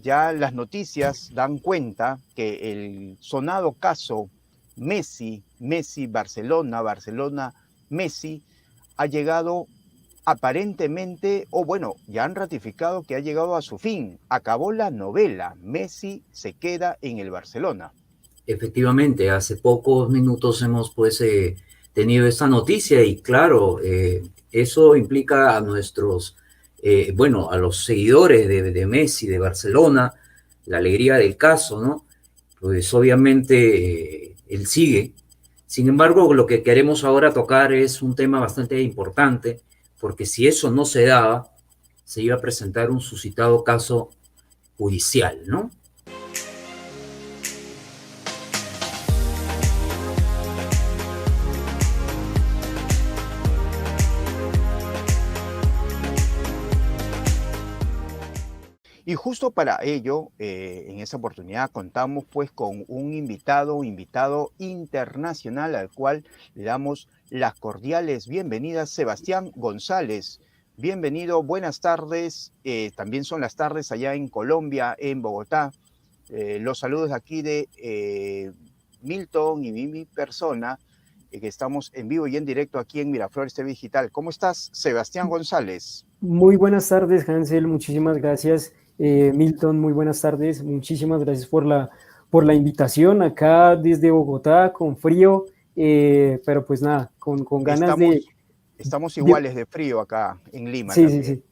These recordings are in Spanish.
ya las noticias dan cuenta que el sonado caso Messi, Barcelona, Messi, ha llegado aparentemente, o bueno, ya han ratificado que ha llegado a su fin. Acabó la novela. Messi se queda en el Barcelona. Efectivamente, hace pocos minutos hemos tenido esta noticia y claro, eso implica a a los seguidores de Messi, de Barcelona, la alegría del caso, ¿no? Pues obviamente él sigue. Sin embargo, lo que queremos ahora tocar es un tema bastante importante, porque si eso no se daba, se iba a presentar un suscitado caso judicial, ¿no? Y justo para ello, en esa oportunidad contamos pues con un invitado internacional al cual le damos las cordiales bienvenidas, Sebastián González. Bienvenido, buenas tardes. También son las tardes allá en Colombia, en Bogotá. Los saludos aquí de Milton y mi persona, que estamos en vivo y en directo aquí en Miraflores TV Digital. ¿Cómo estás, Sebastián González? Muy buenas tardes, Hansel, muchísimas gracias. Milton, muy buenas tardes, muchísimas gracias por la invitación acá desde Bogotá, con frío, pero pues nada, con ganas Estamos iguales de frío acá en Lima sí, sí, también.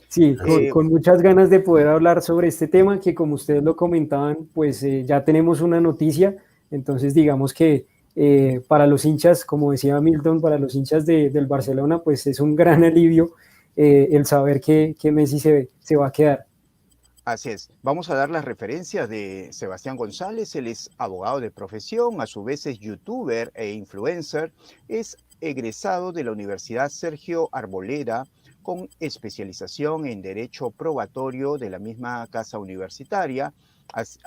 sí, sí, con muchas ganas de poder hablar sobre este tema que como ustedes lo comentaban, pues ya tenemos una noticia, entonces digamos que para los hinchas, como decía Milton, para los hinchas del Barcelona, pues es un gran alivio el saber que Messi se va a quedar. Así es. Vamos a dar las referencias de Sebastián González. Él es abogado de profesión, a su vez es youtuber e influencer. Es egresado de la Universidad Sergio Arboleda con especialización en Derecho Probatorio de la misma casa universitaria. Es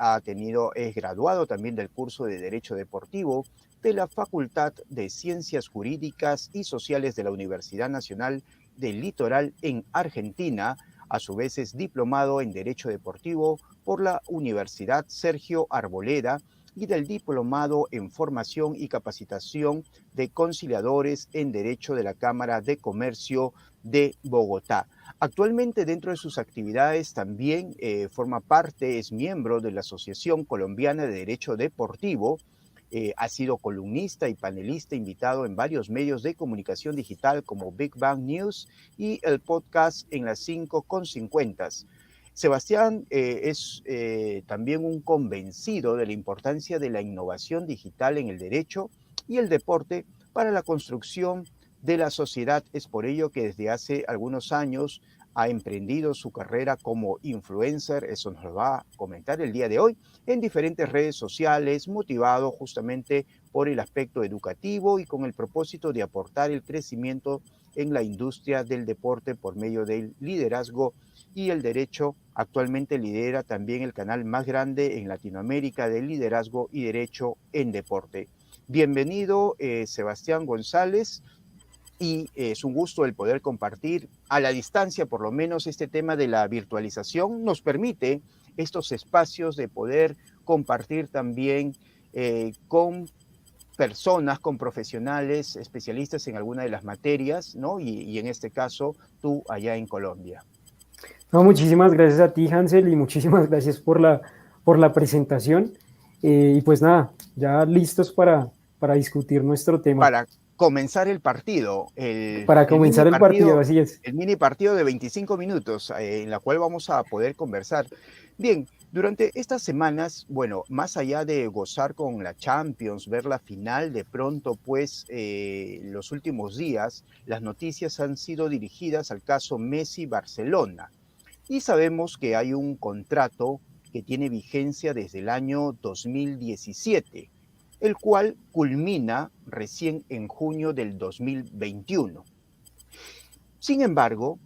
graduado también del curso de Derecho Deportivo de la Facultad de Ciencias Jurídicas y Sociales de la Universidad Nacional del Litoral en Argentina. A su vez es diplomado en Derecho Deportivo por la Universidad Sergio Arboleda y del Diplomado en Formación y Capacitación de Conciliadores en Derecho de la Cámara de Comercio de Bogotá. Actualmente dentro de sus actividades también forma parte, es miembro de la Asociación Colombiana de Derecho Deportivo. Ha sido columnista y panelista invitado en varios medios de comunicación digital como Big Bang News y el podcast En las 5:50. Sebastián es también un convencido de la importancia de la innovación digital en el derecho y el deporte para la construcción de la sociedad. Es por ello que desde hace algunos años ha emprendido su carrera como influencer, eso nos lo va a comentar el día de hoy, en diferentes redes sociales, motivado justamente por el aspecto educativo y con el propósito de aportar el crecimiento en la industria del deporte por medio del liderazgo y el derecho. Actualmente lidera también el canal más grande en Latinoamérica de liderazgo y derecho en deporte. Bienvenido, Sebastián González. Y es un gusto el poder compartir a la distancia, por lo menos este tema de la virtualización nos permite estos espacios de poder compartir también con personas, con profesionales, especialistas en alguna de las materias, ¿no? Y en este caso, tú allá en Colombia. No, muchísimas gracias a ti, Hansel, y muchísimas gracias por la presentación. Y pues nada, ya listos para discutir nuestro tema. Para comenzar el partido, el Comenzar el partido, así es. El mini partido de 25 minutos, en la cual vamos a poder conversar. Bien, durante estas semanas, bueno, más allá de gozar con la Champions, ver la final, de pronto, pues, los últimos días, las noticias han sido dirigidas al caso Messi-Barcelona. Y sabemos que hay un contrato que tiene vigencia desde el año 2017, el cual culmina recién en junio del 2021. Sin embargo,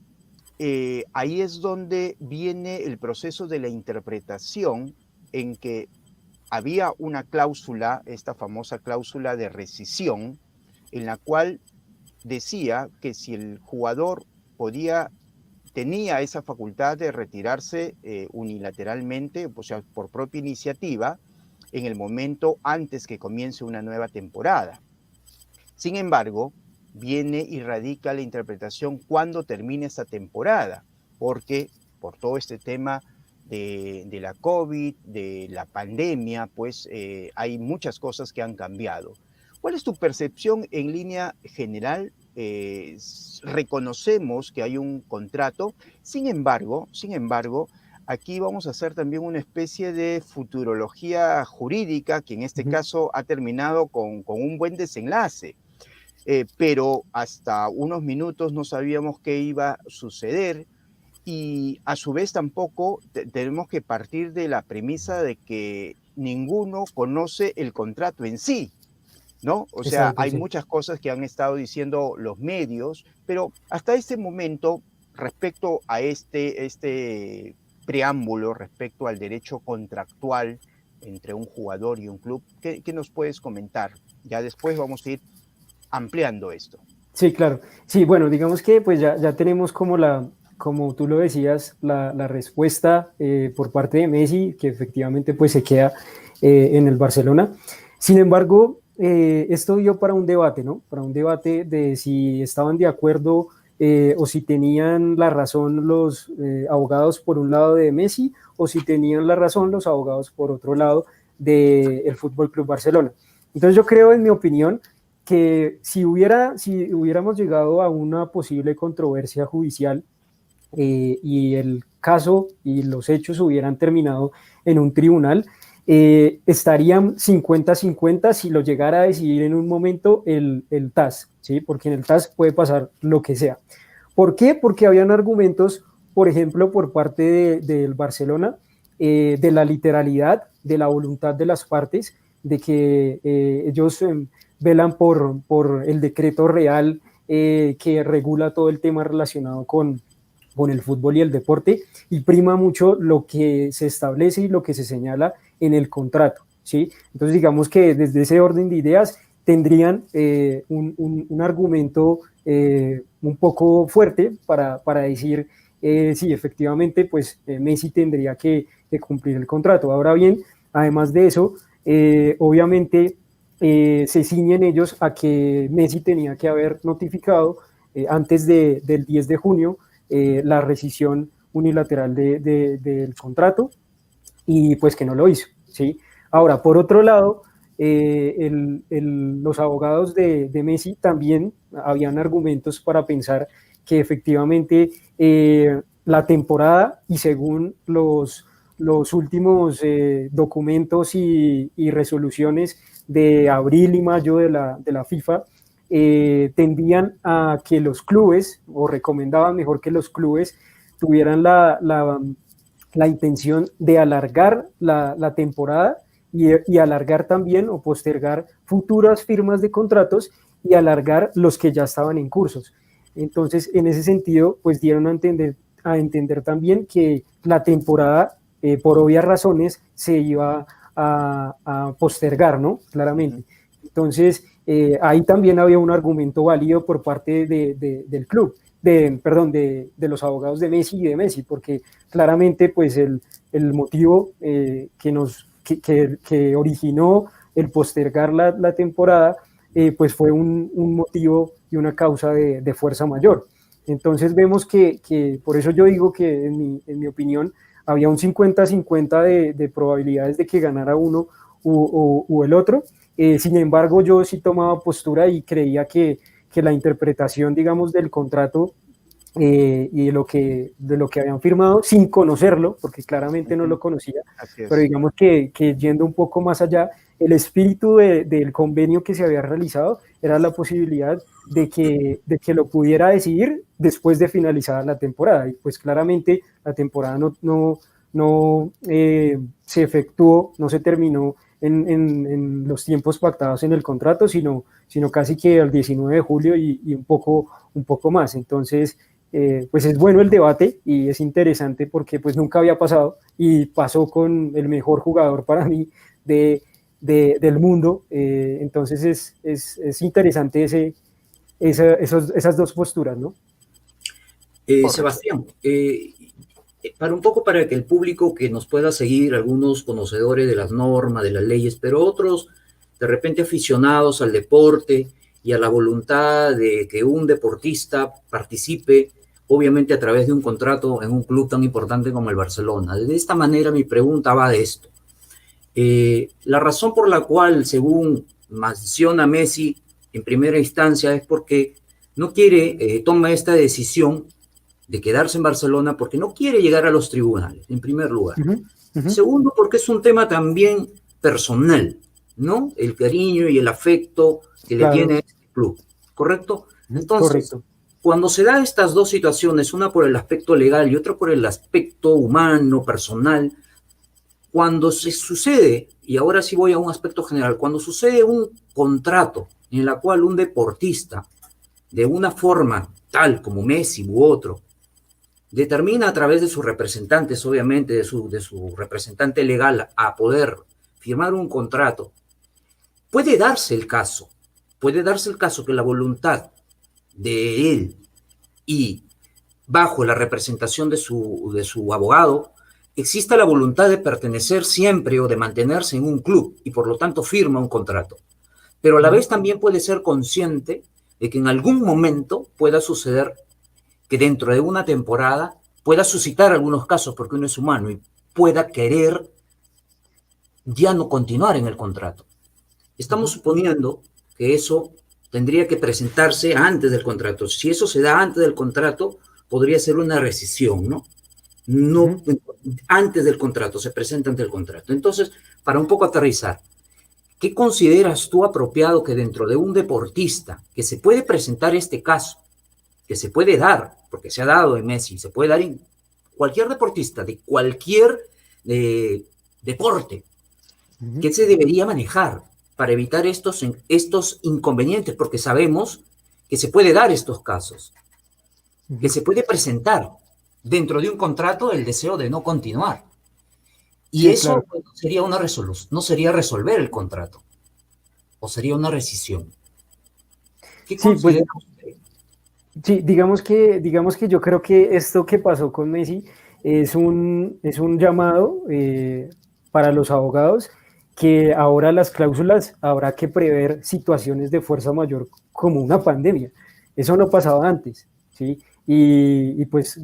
ahí es donde viene el proceso de la interpretación en que había una cláusula, esta famosa cláusula de rescisión, en la cual decía que si el jugador tenía esa facultad de retirarse unilateralmente, o sea, por propia iniciativa, en el momento antes que comience una nueva temporada. Sin embargo, viene y radica la interpretación cuando termine esta temporada, porque por todo este tema de la COVID, de la pandemia, pues hay muchas cosas que han cambiado. ¿Cuál es tu percepción en línea general? Reconocemos que hay un contrato, sin embargo, aquí vamos a hacer también una especie de futurología jurídica que en este caso ha terminado con un buen desenlace. Pero hasta unos minutos no sabíamos qué iba a suceder y a su vez tampoco tenemos que partir de la premisa de que ninguno conoce el contrato en sí, ¿no? O sea, hay muchas cosas que han estado diciendo los medios, pero hasta este momento, respecto a este preámbulo, respecto al derecho contractual entre un jugador y un club, ¿qué nos puedes comentar? Ya después vamos a ir ampliando esto. Sí, claro. Sí, bueno, digamos que pues ya tenemos como tú lo decías, la respuesta por parte de Messi, que efectivamente pues se queda en el Barcelona. Sin embargo, esto dio para un debate, ¿no? Para un debate de si estaban de acuerdo o si tenían la razón los abogados por un lado de Messi o si tenían la razón los abogados por otro lado del Fútbol Club Barcelona. Entonces yo creo, en mi opinión, que si hubiéramos llegado a una posible controversia judicial y el caso y los hechos hubieran terminado en un tribunal, estarían 50-50 si lo llegara a decidir en un momento el TAS, ¿sí? Porque en el TAS puede pasar lo que sea. ¿Por qué? Porque habían argumentos, por ejemplo, por parte del Barcelona, de la literalidad, de la voluntad de las partes, de que ellos velan por el decreto real que regula todo el tema relacionado con el fútbol y el deporte, y prima mucho lo que se establece y lo que se señala en el contrato, ¿sí? Entonces digamos que desde ese orden de ideas tendrían un argumento un poco fuerte para decir sí, efectivamente, pues Messi tendría que cumplir el contrato. Ahora bien, además de eso, obviamente se ciñen ellos a que Messi tenía que haber notificado antes del 10 de junio la rescisión unilateral del contrato, y pues que no lo hizo, ¿sí? Ahora, por otro lado, los abogados de Messi también habían argumentos para pensar que efectivamente la temporada, y según los últimos documentos y resoluciones de abril y mayo de la FIFA, tendían a que los clubes, o recomendaban mejor que los clubes tuvieran la intención de alargar la temporada y alargar también o postergar futuras firmas de contratos y alargar los que ya estaban en cursos. Entonces, en ese sentido, pues dieron a entender también que la temporada, por obvias razones, se iba a postergar, ¿no? Claramente. Entonces, ahí también había un argumento válido por parte del club, de los abogados de Messi y de Messi, porque claramente pues el motivo que originó el postergar la temporada, pues fue un motivo y una causa de fuerza mayor. Entonces vemos que por eso yo digo que en mi opinión había un 50-50 de probabilidades de que ganara uno u el otro. Sin embargo, yo sí tomaba postura y creía que la interpretación, digamos, del contrato y de lo que habían firmado, sin conocerlo, porque claramente no lo conocía, pero digamos que yendo un poco más allá, el espíritu del convenio que se había realizado era la posibilidad de que lo pudiera decidir después de finalizar la temporada, y pues claramente la temporada no se efectuó, no se terminó en los tiempos pactados en el contrato, sino casi que el 19 de julio y un poco más. Entonces, pues es bueno el debate y es interesante porque pues nunca había pasado, y pasó con el mejor jugador para mí del mundo. Entonces es interesante esas dos posturas, ¿no? Sebastián, para un poco para que el público que nos pueda seguir, algunos conocedores de las normas, de las leyes, pero otros de repente aficionados al deporte y a la voluntad de que un deportista participe, obviamente a través de un contrato en un club tan importante como el Barcelona. De esta manera mi pregunta va de esto. La razón por la cual, según menciona Messi en primera instancia, es porque no quiere, toma esta decisión de quedarse en Barcelona porque no quiere llegar a los tribunales, en primer lugar. Segundo, porque es un tema también personal, ¿no? El cariño y el afecto que le tiene a este club, ¿correcto? Entonces, cuando se dan estas dos situaciones, una por el aspecto legal y otra por el aspecto humano, personal, cuando se sucede, y ahora sí voy a un aspecto general, cuando sucede un contrato en la cual un deportista, de una forma tal como Messi u otro, determina a través de sus representantes, obviamente, de su representante legal, a poder firmar un contrato, puede darse el caso que la voluntad de él y bajo la representación de su abogado, exista la voluntad de pertenecer siempre o de mantenerse en un club y por lo tanto firma un contrato. Pero a la vez también puede ser consciente de que en algún momento pueda suceder que dentro de una temporada pueda suscitar algunos casos porque uno es humano y pueda querer ya no continuar en el contrato. Estamos suponiendo que eso tendría que presentarse antes del contrato. Si eso se da antes del contrato, podría ser una rescisión, ¿no? No antes del contrato, se presenta ante el contrato. Entonces, para un poco aterrizar, ¿qué consideras tú apropiado que dentro de un deportista que se puede presentar este caso, que se puede dar, porque se ha dado en Messi, se puede dar en cualquier deportista de cualquier deporte, ¿qué se debería manejar para evitar estos inconvenientes? Porque sabemos que se puede dar estos casos, que se puede presentar dentro de un contrato el deseo de no continuar. Y sí, eso claro, sería una resolución, no sería resolver el contrato, o sería una rescisión. ¿Qué considera usted? Sí, digamos que yo creo que esto que pasó con Messi es un llamado para los abogados, que ahora las cláusulas habrá que prever situaciones de fuerza mayor como una pandemia. Eso no pasaba antes, ¿sí? Y pues,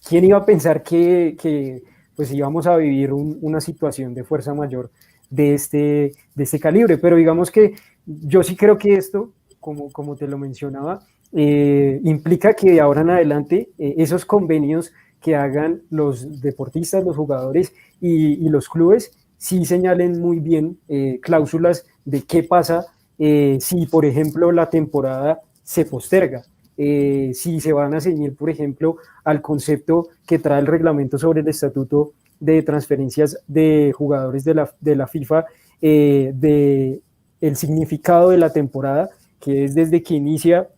¿quién iba a pensar que pues íbamos a vivir una situación de fuerza mayor de este calibre? Pero digamos que yo sí creo que esto, como te lo mencionaba, implica que de ahora en adelante esos convenios que hagan los deportistas, los jugadores y los clubes sí señalen muy bien cláusulas de qué pasa si, por ejemplo, la temporada se posterga. Si se van a ceñir, por ejemplo, al concepto que trae el reglamento sobre el estatuto de transferencias de jugadores de la FIFA, de el significado de la temporada, que es desde que inicia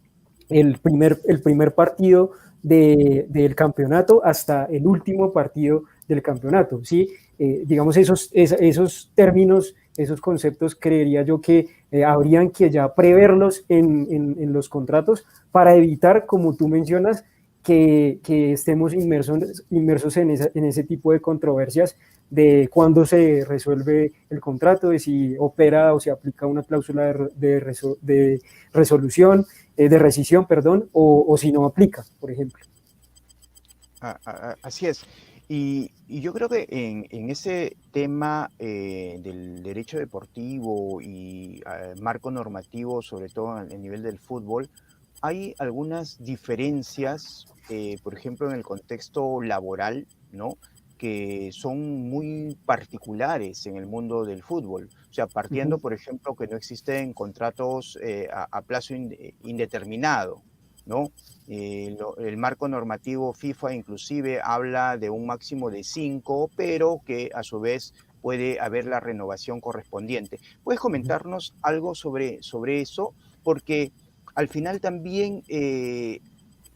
el primer partido del campeonato hasta el último partido del campeonato, ¿sí? Digamos, esos términos, esos conceptos, creería yo que habrían que ya preverlos en los contratos para evitar, como tú mencionas, que estemos inmersos en ese tipo de controversias de cuándo se resuelve el contrato, de si opera o se aplica una cláusula de resolución, de rescisión, perdón, o si no aplica, por ejemplo. Así es. Y yo creo que en ese tema del derecho deportivo y marco normativo, sobre todo en el nivel del fútbol, hay algunas diferencias, por ejemplo, en el contexto laboral, ¿no?, que son muy particulares en el mundo del fútbol. O sea, partiendo, por ejemplo, que no existen contratos a plazo indeterminado, ¿no? El marco normativo FIFA inclusive habla de un máximo de 5, pero que a su vez puede haber la renovación correspondiente. ¿Puedes comentarnos algo sobre eso? Porque al final también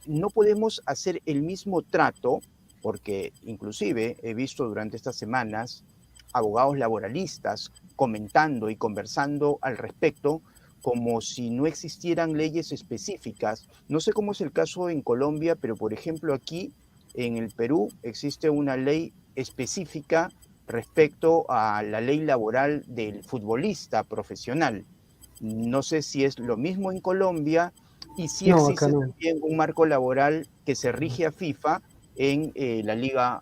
no podemos hacer el mismo trato, porque inclusive he visto durante estas semanas abogados laboralistas comentando y conversando al respecto, como si no existieran leyes específicas. No sé cómo es el caso en Colombia, pero por ejemplo aquí en el Perú existe una ley específica respecto a la ley laboral del futbolista profesional. No sé si es lo mismo en Colombia y si No, acá existe no. también un marco laboral que se rige a FIFA en la Liga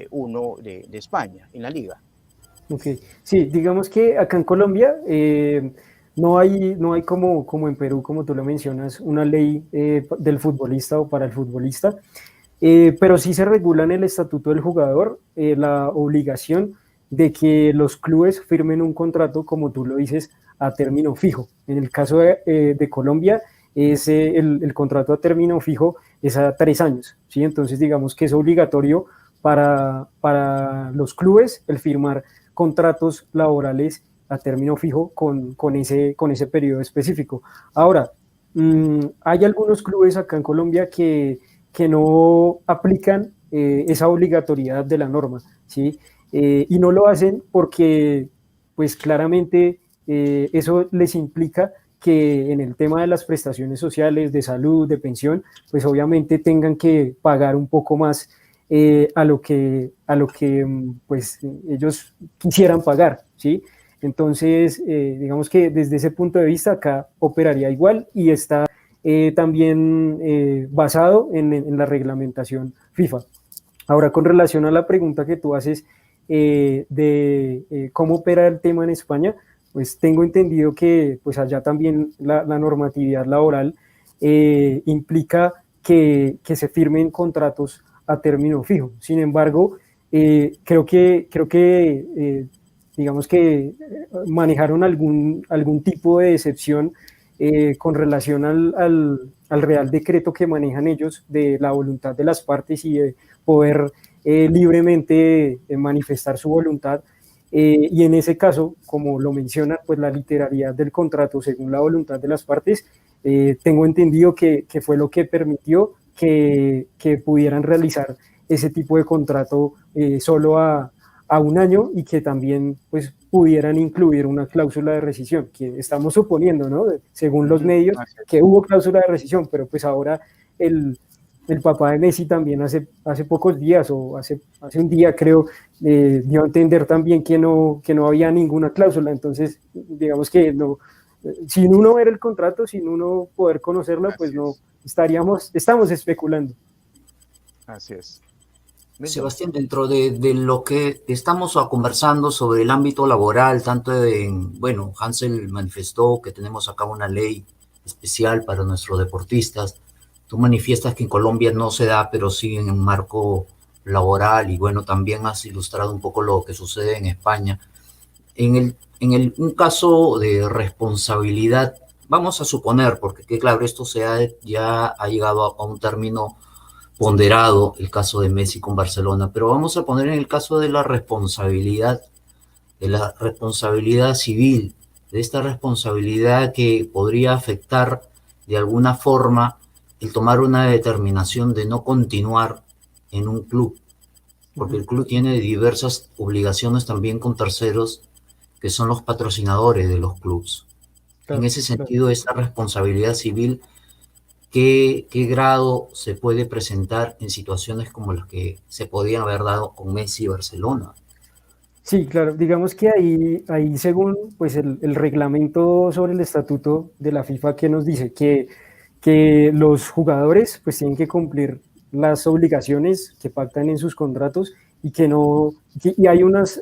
1 de España, en la Liga. Ok, sí, digamos que acá en Colombia no hay como en Perú, como tú lo mencionas, una ley del futbolista o para el futbolista, pero sí se regula en el estatuto del jugador la obligación de que los clubes firmen un contrato, como tú lo dices, a término fijo. En el caso de Colombia, el contrato a término fijo es a 3 años, ¿sí? Entonces digamos que es obligatorio para los clubes el firmar contratos laborales a término fijo con ese periodo específico. Ahora, hay algunos clubes acá en Colombia que no aplican esa obligatoriedad de la norma, ¿sí? Y no lo hacen porque, pues claramente, eso les implica que en el tema de las prestaciones sociales, de salud, de pensión, pues obviamente tengan que pagar un poco más a lo que pues ellos quisieran pagar, ¿sí? Entonces, digamos que desde ese punto de vista acá operaría igual y está también basado en la reglamentación FIFA. Ahora, con relación a la pregunta que tú haces de cómo opera el tema en España, pues tengo entendido que pues allá también la normatividad laboral implica que se firmen contratos a término fijo. Sin embargo, creo que digamos que manejaron algún tipo de excepción con relación al Real Decreto que manejan ellos de la voluntad de las partes y de poder libremente manifestar su voluntad. Y en ese caso, como lo menciona, pues la literalidad del contrato según la voluntad de las partes, tengo entendido que fue lo que permitió que pudieran realizar ese tipo de contrato solo a un año y que también pues pudieran incluir una cláusula de rescisión, que estamos suponiendo, ¿no? Según los medios, que hubo cláusula de rescisión, pero pues ahora el papá de Messi también hace pocos días o hace un día creo dio a entender también que no había ninguna cláusula, entonces digamos que no, sin uno ver el contrato, sin uno poder conocerlo, pues no estamos especulando. Así es. Sebastián, dentro de lo que estamos conversando sobre el ámbito laboral, tanto bueno, Hansel manifestó que tenemos acá una ley especial para nuestros deportistas. Tú manifiestas que en Colombia no se da, pero sí en un marco laboral, y bueno, también has ilustrado un poco lo que sucede en España. Un caso de responsabilidad, vamos a suponer, porque que, claro, esto ya ha llegado a un término ponderado, el caso de Messi con Barcelona, pero vamos a poner en el caso de la responsabilidad civil, de esta responsabilidad que podría afectar de alguna forma el tomar una determinación de no continuar en un club, porque el club tiene diversas obligaciones también con terceros que son los patrocinadores de los clubes. Claro, en ese sentido, esta responsabilidad civil, ¿qué grado se puede presentar en situaciones como las que se podían haber dado con Messi y Barcelona? Sí, claro, digamos que ahí según pues el reglamento sobre el estatuto de la FIFA que nos dice que los jugadores pues tienen que cumplir las obligaciones que pactan en sus contratos y y hay unas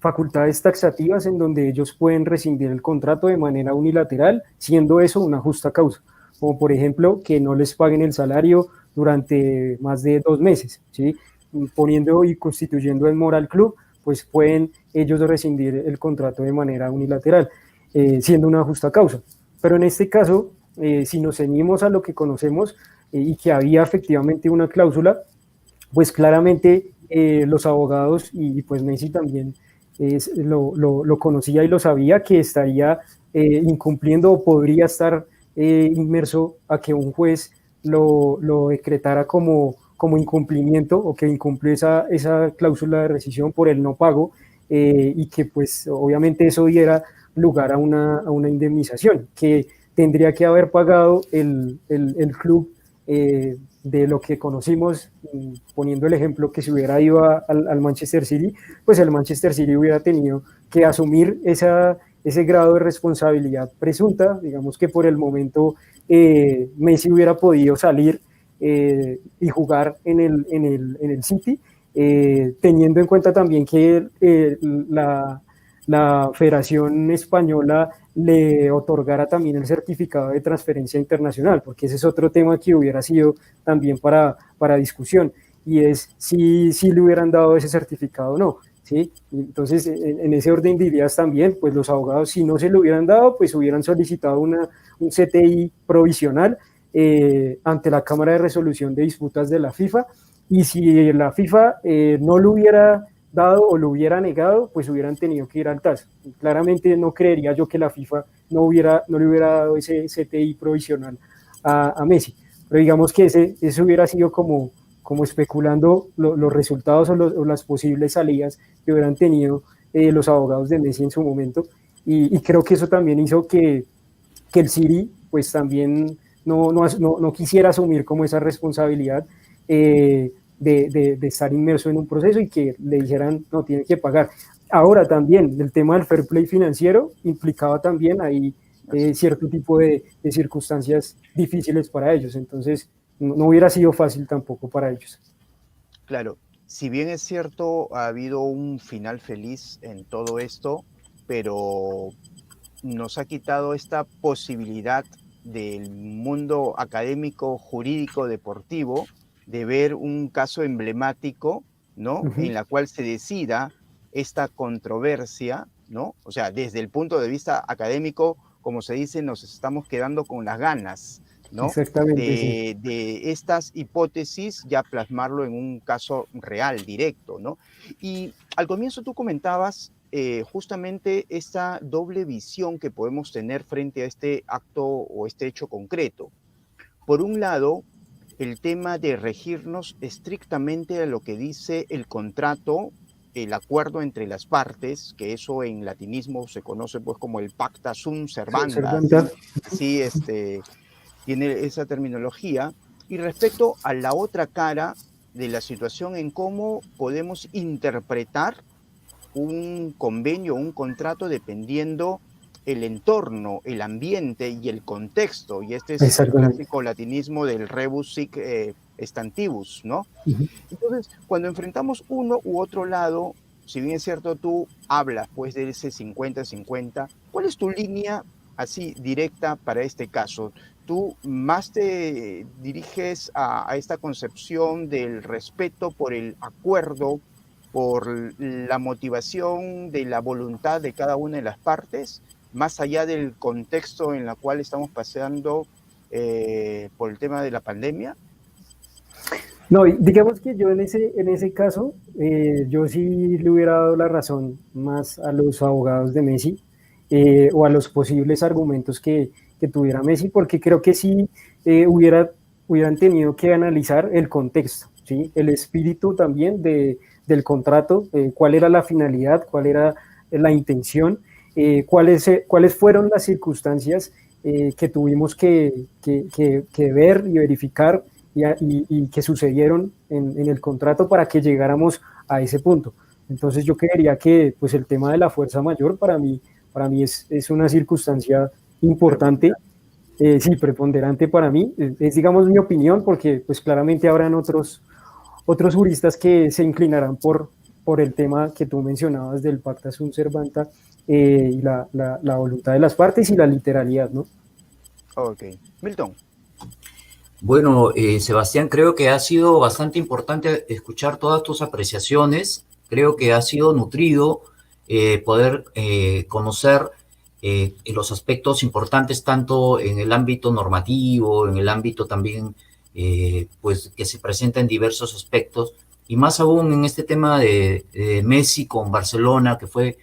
facultades taxativas en donde ellos pueden rescindir el contrato de manera unilateral, siendo eso una justa causa, como por ejemplo que no les paguen el salario durante más de 2 meses, ¿sí? Poniendo y constituyendo en mora al club, pues pueden ellos rescindir el contrato de manera unilateral, siendo una justa causa. Pero en este caso, si nos ceñimos a lo que conocemos y que había efectivamente una cláusula, pues claramente los abogados y pues Messi también lo conocía y lo sabía que estaría incumpliendo o podría estar inmerso a que un juez lo decretara como incumplimiento o que incumplió esa cláusula de rescisión por el no pago y que pues obviamente eso diera lugar a una indemnización que tendría que haber pagado el club de lo que conocimos, poniendo el ejemplo que si hubiera ido al Manchester City, pues el Manchester City hubiera tenido que asumir ese grado de responsabilidad presunta. Digamos que por el momento Messi hubiera podido salir y jugar en el City, teniendo en cuenta también que la Federación Española le otorgara también el certificado de transferencia internacional, porque ese es otro tema que hubiera sido también para discusión, y es si le hubieran dado ese certificado o no, ¿sí? Entonces, en ese orden de ideas también, pues los abogados, si no se lo hubieran dado, pues hubieran solicitado un CTI provisional ante la Cámara de Resolución de Disputas de la FIFA, y si la FIFA no lo hubiera dado o lo hubiera negado, pues hubieran tenido que ir al TAS. Claramente no creería yo que la FIFA no le hubiera dado ese CTI provisional a Messi, pero digamos que ese hubiera sido como especulando los resultados o las posibles salidas que hubieran tenido los abogados de Messi en su momento, y creo que eso también hizo que el City pues también no quisiera asumir como esa responsabilidad de estar inmerso en un proceso y que le dijeran no, tiene que pagar. Ahora también el tema del fair play financiero implicaba también ahí cierto tipo de circunstancias difíciles para ellos, entonces no hubiera sido fácil tampoco para ellos. Claro, si bien es cierto, ha habido un final feliz en todo esto, pero nos ha quitado esta posibilidad del mundo académico, jurídico, deportivo, de ver un caso emblemático, ¿no? En la cual se decida esta controversia, ¿no? O sea, desde el punto de vista académico, como se dice, nos estamos quedando con las ganas, ¿no? Exactamente, sí. De estas hipótesis, ya plasmarlo en un caso real, directo, ¿no? Y al comienzo tú comentabas justamente esta doble visión que podemos tener frente a este acto o este hecho concreto. Por un lado, el tema de regirnos estrictamente a lo que dice el contrato, el acuerdo entre las partes, que eso en latinismo se conoce pues como el pacta sunt servanda, sí, tiene esa terminología. Y respecto a la otra cara de la situación en cómo podemos interpretar un convenio, un contrato, dependiendo el entorno, el ambiente y el contexto, y este es el clásico latinismo del rebus sic stantibus, ¿no? Entonces, cuando enfrentamos uno u otro lado, si bien es cierto, tú hablas pues de ese 50-50, ¿cuál es tu línea así directa para este caso? ¿Tú más te diriges a esta concepción del respeto por el acuerdo, por la motivación de la voluntad de cada una de las partes, más allá del contexto en el cual estamos paseando por el tema de la pandemia? No, digamos que yo en ese caso, yo sí le hubiera dado la razón más a los abogados de Messi o a los posibles argumentos que tuviera Messi, porque creo que sí hubieran tenido que analizar el contexto, ¿sí? El espíritu también del contrato, cuál era la finalidad, cuál era la intención, cuáles fueron las circunstancias que tuvimos que ver y verificar y que sucedieron en el contrato para que llegáramos a ese punto. Entonces yo creería que pues, el tema de la fuerza mayor para mí es una circunstancia importante, sí, preponderante para mí, es digamos mi opinión, porque pues claramente habrán otros juristas que se inclinarán por el tema que tú mencionabas del pacta sunt servanda y la voluntad de las partes y la literalidad, ¿no? Ok. Milton. Bueno, Sebastián, creo que ha sido bastante importante escuchar todas tus apreciaciones. Creo que ha sido nutrido poder conocer los aspectos importantes tanto en el ámbito normativo, en el ámbito también pues que se presenta en diversos aspectos, y más aún en este tema de Messi con Barcelona, que fue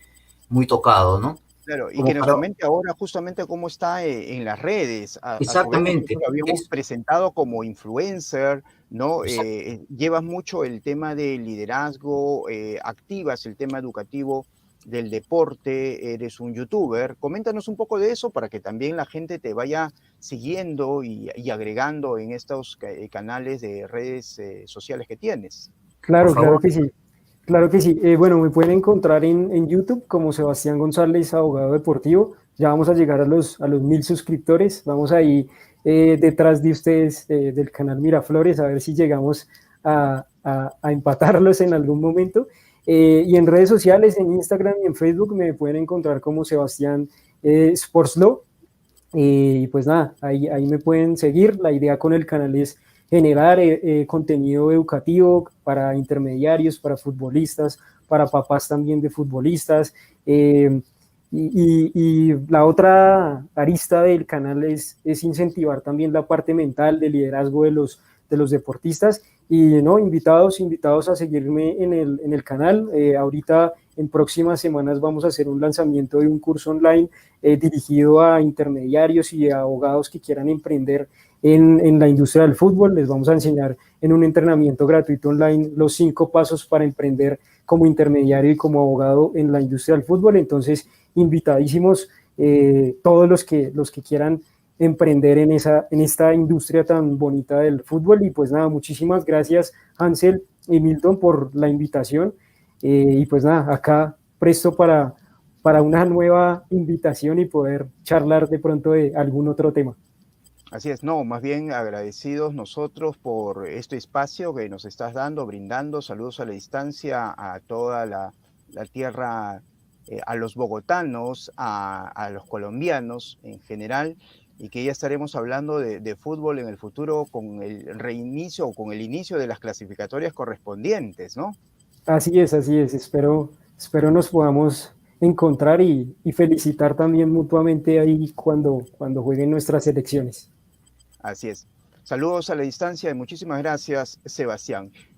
muy tocado, ¿no? Claro, y como que nos para... comente ahora justamente cómo está en las redes. A su vez, nosotros Exactamente. lo habíamos presentado como influencer, ¿no? Llevas mucho el tema del liderazgo, activas el tema educativo del deporte, eres un youtuber. Coméntanos un poco de eso para que también la gente te vaya siguiendo y agregando en estos canales de redes sociales que tienes. Claro, Por claro favor. que sí. Claro que sí. Bueno, me pueden encontrar en YouTube como Sebastián González, abogado deportivo. Ya vamos a llegar a los 1000 suscriptores. Vamos ahí detrás de ustedes del canal Miraflores a ver si llegamos a empatarlos en algún momento. Y en redes sociales, en Instagram y en Facebook me pueden encontrar como Sebastián Sportslaw. Y pues nada, ahí me pueden seguir. La idea con el canal es generar contenido educativo para intermediarios, para futbolistas, para papás también de futbolistas. Y la otra arista del canal es incentivar también la parte mental de liderazgo de los deportistas. Y no, invitados a seguirme en el canal. Ahorita en próximas semanas vamos a hacer un lanzamiento de un curso online dirigido a intermediarios y a abogados que quieran emprender en la industria del fútbol. Les vamos a enseñar en un entrenamiento gratuito online los 5 pasos para emprender como intermediario y como abogado en la industria del fútbol. Entonces, invitadísimos todos los que quieran emprender en esta industria tan bonita del fútbol. Y pues nada, muchísimas gracias Hansel y Milton por la invitación. Y pues nada, acá presto para una nueva invitación y poder charlar de pronto de algún otro tema. Así es, no, más bien agradecidos nosotros por este espacio que nos estás dando, brindando. Saludos a la distancia a toda la tierra, a los bogotanos, a los colombianos en general, y que ya estaremos hablando de fútbol en el futuro con el reinicio o con el inicio de las clasificatorias correspondientes, ¿no? Así es, así es. Espero nos podamos encontrar y felicitar también mutuamente ahí cuando jueguen nuestras selecciones. Así es. Saludos a la distancia y muchísimas gracias, Sebastián.